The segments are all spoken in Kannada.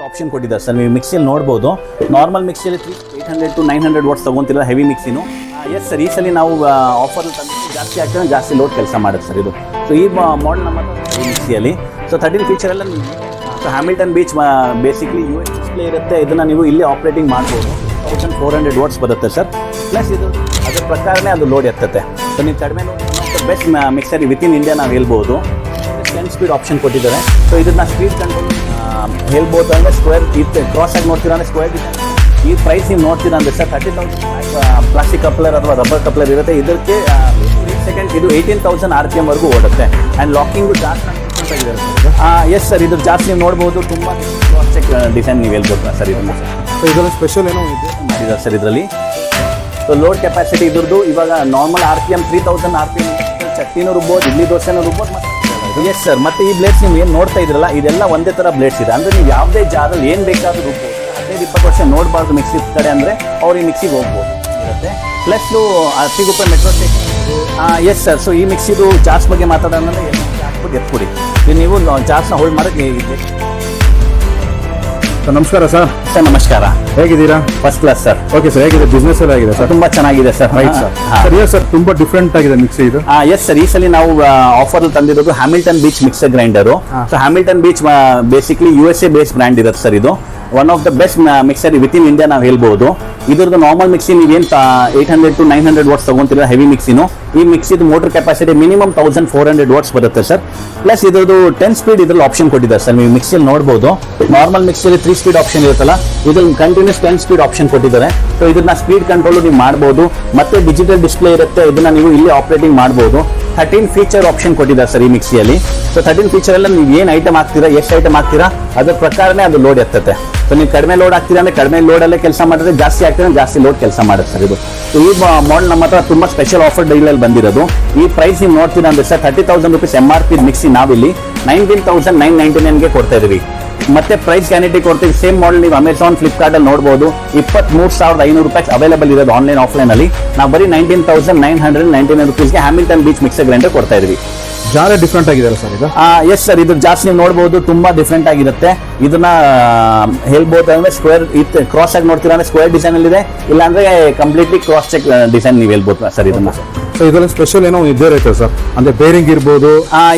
ಆಪ್ಷನ್ ಕೊಟ್ಟಿದ್ದಾರೆ ಸರ್. ನೀವು ಮಿಕ್ಸಿಯಲ್ಲಿ ನೋಡ್ಬೋದು, ನಾರ್ಮಲ್ ಮಿಕ್ಸಿಯಲ್ಲಿ 800 to 900 ವಾಟ್ಸ್ ತೊಗೊತಿರೋ ಹೆವಿ ಮಿಕ್ಸಿನು. ಎಸ್ ಸರ್, ಈ ಸಲ ನಾವು ಆಫರ್ ತಂದು ಜಾಸ್ತಿ ಆಗ್ತದೆ, ಜಾಸ್ತಿ ಲೋಡ್ ಕೆಲಸ ಮಾಡುತ್ತೆ ಸರ್ ಇದು. ಸೊ ಈ ಮಾಡಲ್ ನಮ್ಮ ಈ ಮಿಕ್ಸಿಯಲ್ಲಿ ಸೊ 13 ಫೀಚರ್ ಎಲ್ಲ so Hamilton Beach basically US display ಇರುತ್ತೆ. ಇದನ್ನು ನೀವು ಇಲ್ಲಿ ಆಪ್ರೇಟಿಂಗ್ ಮಾಡ್ಬೋದು. 1400 ವಾಟ್ಸ್ ಬರುತ್ತೆ ಸರ್. ಪ್ಲಸ್ ಇದು ಅದರ ಪ್ರಕಾರನೇ ಅದು ಲೋಡ್ ಎತ್ತುತ್ತೆ. ಸೊ ನೀವು ಕಡಿಮೆ ಬೆಸ್ಟ್ ಮಿಕ್ಸರ್ ವಿತಿನ್ ಇಂಡಿಯಾ ನಾವು ಹೇಳ್ಬೋದು. 10 ಸ್ಪೀಡ್ ಆಪ್ಷನ್ ಕೊಟ್ಟಿದ್ದಾರೆ. ಸೊ ಇದನ್ನ ಸ್ಪೀಡ್ ಕಂಟ್ರೋಲ್ ಹೇಳ್ಬೋದು ಅಂದರೆ ಸ್ಕ್ವೇರ್ ಇತ್ತು ಕ್ರಾಸ್ ಆಗಿ ನೋಡ್ತೀರಾ ಅಂದರೆ ಸ್ಕ್ವೇರ್ ಈ ಪ್ರೈಸ್ ನೀವು ನೋಡ್ತೀರಾ ಅಂದರೆ ಸರ್ 30,000 ಪ್ಲಾಸ್ಟಿಕ್ ಕಪ್ಲರ್ ಅಥವಾ ರಬ್ಬರ್ ಕಪ್ಲರ್ ಇರುತ್ತೆ. ಇದಕ್ಕೆ ಸೆಕೆಂಡ್ ಇದು 18,000 RPM ವರೆಗೂ ಓಡುತ್ತೆ. ಆ್ಯಂಡ್ ಲಾಕಿಂಗು ಜಾಸ್ತಿ ಎಸ್ ಸರ್, ಇದು ಜಾಸ್ತಿ ನೀವು ನೋಡ್ಬೋದು. ತುಂಬ ಕ್ರಾಸ್ ಚೆಕ್ ಡಿಸೈನ್ ನೀವು ಹೇಳ್ಬೋದು ಸರ್ ಇದನ್ನು. ಸೊ ಇದರಲ್ಲಿ ಸ್ಪೆಷಲ್ ಏನೋ ಇದೆ ಮಾಡಿದ್ದಾರೆ ಸರ್ ಇದರಲ್ಲಿ. ಸೊ ಲೋಡ್ ಕೆಪಾಸಿಟಿ ಇದ್ರದ್ದು ಇವಾಗ ನಾರ್ಮಲ್ RPM 3000 RPM ಚಟ್ನಿನೂ ರುಬ್ಬೋದು, ಇಡ್ಲಿ ದೋಸೆನೂ ರುಬ್ಬೋದು. ಮತ್ತು ಎಸ್ ಸರ್, ಮತ್ತು ಈ ಬ್ಲೇಡ್ಸ್ ನೀವು ಏನು ನೋಡ್ತಾ ಇದ್ರಲ್ಲ ಇದೆಲ್ಲ ಒಂದೇ ಥರ ಬ್ಲೇಡ್ಸ್ ಇದೆ. ಅಂದರೆ ನೀವು ಯಾವುದೇ ಜಾರಲ್ಲಿ ಏನು ಬೇಕಾದರೂ ರುಬ್ಬೋದು. 15-20 ವರ್ಷ ನೋಡಬಾರ್ದು ಮಿಕ್ಸಿ ಕಡೆ ಅಂದರೆ ಅವ್ರು ಈ ಮಿಕ್ಸಿಗೆ ಹೋಗ್ಬೋದು ಇರುತ್ತೆ. ಪ್ಲಸ್ಸು ಸಿಗುಪ್ಪೆ metro station. Yes sir, so ಈ ಮಿಕ್ಸಿದು ಜಾಸ್ ಬಗ್ಗೆ ಮಾತಾಡೋದಂದರೆ ಹಾಕ್ಬಿಟ್ಟು ಎತ್ಬಿಡಿ. ನೀವು ಜಾಸ್ನ ಹೋಲ್ಡ್ ಮಾಡೋಕ್ಕೆ ಹೇಗಿದೆ. ಸರ್ ನಮಸ್ಕಾರ ಸರ್. ಸರ್ ನಮಸ್ಕಾರ, ಹೇಗಿದ್ದೀರಾ? First class sir. Okay sir, ಹೇಗಿದೆ ಬಿಸ್ನೆಸ್ ಎಲ್ಲ ಆಗಿದೆ ಸರ್? ತುಂಬ ಚೆನ್ನಾಗಿದೆ sir. Right sir. Sir yes sir, ತುಂಬ ಡಿಫ್ರೆಂಟ್ ಆಗಿದೆ ಮಿಕ್ಸಿ ಇದು. ಎಸ್ ಸರ್, ಈ ಸಲ ನಾವು ಆಫರ್ ತಂದಿರೋದು Hamilton Beach mixer grinder. So Hamilton Beach basically USA base brand ಇರುತ್ತೆ ಸರ್. ಇದು one of the best mixer within India ನಾವು ಹೇಳ್ಬೋದು. ಇದ್ರದ್ದು ನಾರ್ಮಲ್ ಮಿಕ್ಸಿ ನೀವೇನು 800 to 900 ವಾಟ್ಸ್ ತೊಗೊತಿರೋ ಹೆವಿ ಮಿಕ್ಸಿನು. ಈ ಮಿಕ್ಸಿದು ಮೋಟರ್ ಕೆಪಾಸಿಟಿ ಮಿನಿಮಮ್ 1400 ವಾಟ್ಸ್ ಬರುತ್ತೆ ಸರ್. ಪ್ಲಸ್ ಇದ್ರದ್ದು 10 ಸ್ಪೀಡ್ ಇದ್ರಲ್ಲಿ ಆಪ್ಷನ್ ಕೊಟ್ಟಿದ್ದಾರೆ ಸರ್. ನೀವು ಮಿಕ್ಸಿಯಲ್ಲಿ ನೋಡ್ಬೋದು, ನಾರ್ಮಲ್ ಮಿಕ್ಸಿಯಲ್ಲಿ 3 ಸ್ಪೀಡ್ ಆಪ್ಷನ್ ಇರುತ್ತಲ್ಲ, ಇದ್ರಲ್ಲಿ ಕಂಟಿನ್ಯೂಸ್ 10 ಸ್ಪೀಡ್ ಆಪ್ಷನ್ ಕೊಟ್ಟಿದ್ದಾರೆ. ಸೊ ಇದನ್ನ ಸ್ಪೀಡ್ ಕಂಟ್ರೋಲ್ ನೀವು ಮಾಡ್ಬೋದು. ಮತ್ತೆ ಡಿಜಿಟಲ್ ಡಿಸ್ಪ್ಲೇ ಇರುತ್ತೆ, ಇದನ್ನ ನೀವು ಇಲ್ಲಿ ಆಪ್ರೇಟಿಂಗ್ ಮಾಡ್ಬೋದು. 13 ಫೀಚರ್ ಆಪ್ಷನ್ ಕೊಟ್ಟಿದ್ದಾರೆ ಸರ್ ಈ ಮಿಕ್ಸಿಯಲ್ಲಿ. ಸೊ 13 ಫೀಚರ್ ಎಲ್ಲ ನೀವು ಏನು ಐಟಮ್ ಹಾಕ್ತೀರಾ, ಎಷ್ಟು ಐಟಮ್ ಹಾಕ್ತೀರಾ ಅದ್ರ ಪ್ರಕಾರನೇ ಅದು ಲೋಡ್ ಎತ್ತುತ್ತೆ. ಸೊ ನೀವು ಕಡಿಮೆ ಲೋಡ್ ಆಗ್ತೀರಾ ಅಂದರೆ ಕಡಿಮೆ ಲೋಡಲ್ಲೇ ಕೆಲಸ ಮಾಡಿದ್ರೆ, ಜಾಸ್ತಿ ಆಗ್ತೀರಾ ಜಾಸ್ತಿ ಲೋಡ್ ಕೆಲಸ ಮಾಡುತ್ತೆ ಸರ್ ಇದು. ಸೊ ಈ ಮಾಡಲ್ ನಮ್ಮ ಹತ್ರ ತುಂಬ ಸ್ಪೆಷಲ್ ಆಫರ್ ಡೀಲಲ್ಲಿ ಬಂದಿರೋದು. ಈ ಪ್ರೈಸ್ ನೀವು ನೋಡ್ತೀರಾ ಅಂದರೆ ಸರ್ 30,000 rupees MRP ಮಿಕ್ಸಿ ನಾವಿಲ್ಲಿ 19,999ಗೆ ಕೊಡ್ತಾ ಇದೀವಿ. ಮತ್ತೆ ಪ್ರೈಸ್ ಗ್ಯಾರಂಟಿ ಕೊಡ್ತೀವಿ. ಸೇಮ್ ಮಾಡಲ್ ನೀವು ಅಮೆಝಾನ್, ಫ್ಲಿಪ್ಕಾರ್ಟಲ್ಲಿ ನೋಡ್ಬೋದು. 23,500 ರೂಪಾಯಿ ಅವೈಲೇಬಲ್ ಇರೋದು ಆನ್ಲೈನ್ ಆಫ್ಲೈನ್ ಅಲ್ಲಿ. ನಾವು ಬರೀ 19,999 ರೂಪೀಸ್ಗೆ ಹ್ಯಾಮಿಲ್ಟನ್ ಬೀಚ್ ಮಿಕ್ಸರ್ ಗ್ರೈಂಡರ್ ಕೊಡ್ತಾ ಇದೀವಿ. ಜಾರ ಡಿಫ್ರೆಂಟ್ ಆಗಿದೆ ಸರ್ ಇದು. ಎಸ್ ಸರ್, ಇದು ಜಾಸ್ತಿ ನೀವು ನೋಡ್ಬೋದು, ತುಂಬಾ ಡಿಫ್ರೆಂಟ್ ಆಗಿರುತ್ತೆ. ಇದನ್ನ ಹೇಳ್ಬೋದು ಅಂದ್ರೆ ಸ್ಕ್ವೇರ್ ಕ್ರಾಸ್ ಆಗಿ ನೋಡ್ತೀರಾ ಅಂದ್ರೆ ಸ್ಕ್ವೇರ್ ಡಿಸೈನ್ ಅಲ್ಲಿ ಇದೆ, ಇಲ್ಲಾಂದ್ರೆ ಕಂಪ್ಲೀಟ್ಲಿ ಕ್ರಾಸ್ ಚೆಕ್ ಡಿಸೈನ್ ನೀವು ಹೇಳ್ಬೋದು ಸರ್ ಇದನ್ನ. ಸೊ ಇದರಲ್ಲಿ ಸ್ಪೆಷಲ್ ಏನೋ ಇದ್ದೇ ಇರುತ್ತೆ ಸರ್, ಅಂದ್ರೆ ಬೇರಿಂಗ್ ಇರ್ಬೋದು.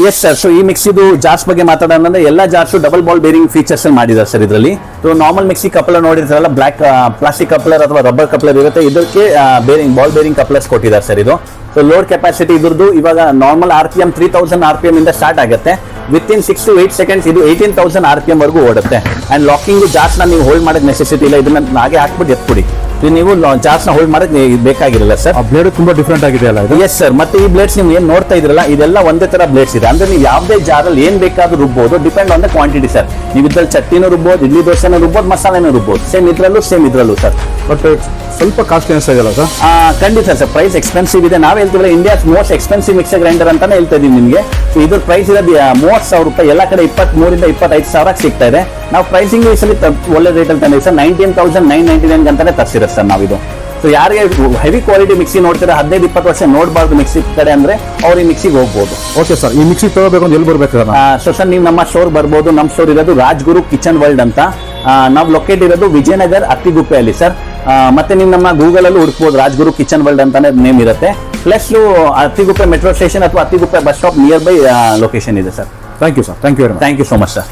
ಎಸ್ ಸರ್, ಸೊ ಈ ಮಿಕ್ಸಿದು ಜಾರ್ಸ್ ಬಗ್ಗೆ ಮಾತಾಡೋದಂದ್ರೆ ಎಲ್ಲ jars double ball bearing features ಮಾಡಿದ್ದಾರೆ ಸರ್ ಇದರಲ್ಲಿ. ಸೊ ನಾರ್ಮಲ್ ಮಿಕ್ಸಿ ಕಪ್ಲರ್ ನೋಡಿರ್ತಾರಲ್ಲ, ಬ್ಲಾಕ್ ಪ್ಲಾಸ್ಟಿಕ್ ಕಪ್ಲರ್ ಅಥವಾ ರಬ್ಬರ್ ಕಪ್ಲರ್ ಇರುತ್ತೆ, ಇದಕ್ಕೆ ಬೇರಿಂಗ್ ಬಾಲ್ ಬೇರಿಂಗ್ ಕಪ್ಲರ್ಸ್ ಕೊಟ್ಟಿದ್ದಾರೆ ಸರ್ ಇದು. ಸೊ ಲೋಡ್ ಕೆಪಾಸಿಟಿ ಇದ್ರದ್ದು ಇವಾಗ ನಾರ್ಮಲ್ RPM 3000 RPM ಇಂದ ಸ್ಟಾರ್ಟ್ ಆಗುತ್ತೆ. ವಿತಿನ್ 6 to 8 seconds ಇದು 18,000 RPM ವರೆಗೂ ಓಡುತ್ತೆ. ಅಂಡ್ ಲಾಕಿಂಗು ಜಾಸ್ನ ನೀವು ಹೋಲ್ಡ್ ಮಾಡೋದು ನೆಸೆಸಿಟಿ ಇಲ್ಲ, ಇದನ್ನ ಹಾಗೆ ಹಾಕ್ಬಿಟ್ಟು ಎತ್ಬಿಡಿ. ನೀವು ಜಾಸ್ನ ಹೋಲ್ಡ್ ಮಾಡೋದು ಬೇಕಾಗಿರಲ್ಲ ಸರ್. ಬ್ಲೇಡ್ ತುಂಬಾ ಡಿಫ್ರೆಂಟ್ ಆಗಿದೆ ಅಲ್ಲ ಇದು? ಎಸ್ ಸರ್, ಮತ್ತೆ ಈ ಬ್ಲೇಡ್ಸ್ ನೀವು ಏನು ನೋಡ್ತಾ ಇದ್ರಲ್ಲ ಇದೆಲ್ಲ ಒಂದೇ ತರ ಬ್ಲೇಡ್ಸ್ ಇದೆ. ಅಂದ್ರೆ ನೀವು ಯಾವುದೇ ಜಾರಲ್ಲಿ ಏನ್ ಬೇಕಾದ್ರೂ ರುಬ್ಬೋದು, depend on the quantity sir. ನೀವು ಇದ್ರಲ್ಲಿ ಚಟ್ನಿನೂ ರುಬ್ಬೋದು, ಇಡ್ಲಿ ದೋಸೆನೂ ರುಬ್ಬೋದು, ಮಸಾಲೆನೂ ರುಬ್ಬೋದು. ಸೇಮ್ ಇದ್ರಲ್ಲೂ ಸರ್. ಬಟ್ ಸ್ವಲ್ಪ ಕಾಸ್ಟ್ಲಿ ಅನಿಸ್ತಾಯಿಲ್ಲ ಸರ್? ಖಂಡಿತ ಸರ್, ಪ್ರೈಸ್ ಎಕ್ಸ್ಪೆನ್ಸಿವ್ ಇದೆ. ನಾವು ಹೇಳ್ತೀವಲ್ಲ India's most expensive mixer grinder ಅಂತಾನೆ ಹೇಳ್ತಾ ಇದೀವಿ ನಿಮಗೆ. ಸೊ ಇದ್ರ ಪ್ರೈಸ್ ಇರೋದು 30,000 ರೂಪಾಯಿ, ಎಲ್ಲ ಕಡೆ 23,000 to 25,000 ಸಿಗ್ತಾ ಇದೆ. ನಾವು ಪ್ರೈಸಿಂಗ್ ಈ ಸಲ ಒಳ್ಳೆ ರೇಟಲ್ಲಿ ತಂದಿದ್ದೀವಿ ಸರ್. 19,999 ಅಂತಾನೆ ತರಿಸಿರೋದು ಸರ್ ನಾವಿದು. ಸೊ ಯಾರಿಗೆ ಹೆವಿ ಕ್ವಾಲಿಟಿ ಮಿಕ್ಸಿ ನೋಡ್ತಾರೆ, 15-20 ವರ್ಷ ನೋಡಬಾರ್ದು ಮಿಕ್ಸಿ ಕಡೆ ಅಂದ್ರೆ ಅವ್ರು ಈ ಮಿಕ್ಸಿಗೆ ಹೋಗ್ಬೋದು. ಓಕೆ ಸರ್, ಈ ಮಿಕ್ಸಿ ತಗೋಬೇಕು ಅಂದ್ರೆ ಎಲ್ಲಿ ಬರ್ಬೇಕು ಸರ್? ಸೊ ಸರ್, ನೀವು ನಮ್ಮ ಸ್ಟೋರ್ ಬರ್ಬೋದು. ನಮ್ಮ ಸ್ಟೋರ್ ಇರೋದು ರಾಜ್ಗುರು ಕಿಚನ್ ವರ್ಲ್ಡ್ ಅಂತ. ನಾವು ಲೊಕೇಟ್ ಇರೋದು ವಿಜಯನಗರ್ ಅತ್ತಿಗುಪ್ಪೆಯಲ್ಲಿ ಸರ್. ಮತ್ತೆ ನೀವು ನಮ್ಮ ಗೂಗಲ್ ಅಲ್ಲಿ ಹುಡುಕ್ಬೋದು, ರಾಜ್ಗುರು ಕಿಚನ್ ವರ್ಲ್ಡ್ ಅಂತಾನೆ ನೇಮ್ ಇರುತ್ತೆ. ಪ್ಲಸ್ ಅತ್ತಿಗುಪ್ಪೆ ಮೆಟ್ರೋ ಸ್ಟೇಷನ್ ಅಥವಾ Attiguppe bus stop near by location ಇದೆ sir. Thank you sir. Thank you very much. Thank you so much sir.